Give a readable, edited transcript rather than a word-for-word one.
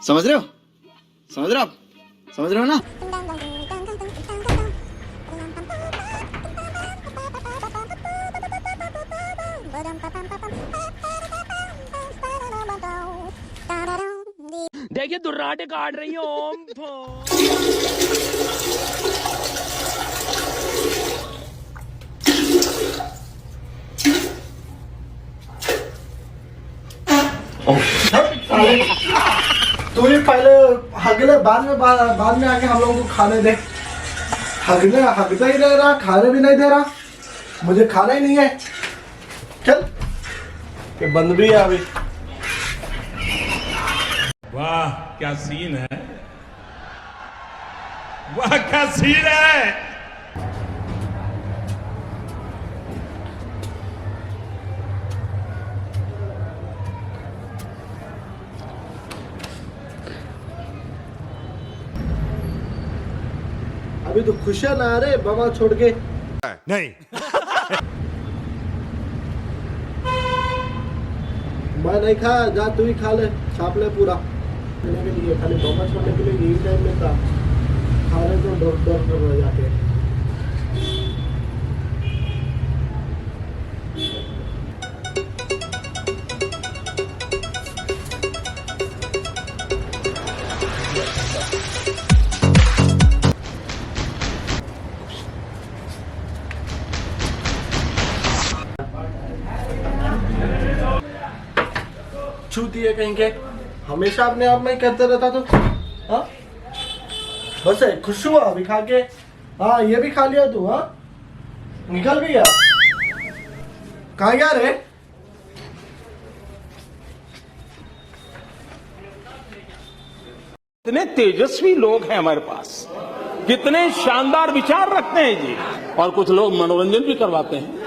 समझ रहे हो? समझ रहे हो आप? समझ रहे हो ना? देखिए दुर्राटे काट रही है ओम। तू ही पहले हगले बाद में आके हम लोगों को खाने दे। हगता ही रह रहा, खाने भी नहीं दे रहा, मुझे खाना ही नहीं है। चल ये बंद भी है अभी। वाह क्या सीन है, वाह क्या सीन है। अभी तो खुशियां ना रहे बमा छोड़ के। नहीं मैं नहीं खाया, जा तू ही खा ले, छाप ले पूरा। खाने के लिए खाली बमा छोड़ने के लिए यही टाइम मिलता, खा रहे तो डॉक्टर रह जाके। छूती है कहीं के, हमेशा अपने आप में ही करते रहता तू। हाँ बस है, खुश हुआ अभी खा के। हाँ ये भी खा लिया तू? हाँ निकल भी गया, कहाँ गया रे? कितने तेजस्वी लोग हैं हमारे पास, कितने शानदार विचार रखते हैं जी। और कुछ लोग मनोरंजन भी करवाते हैं।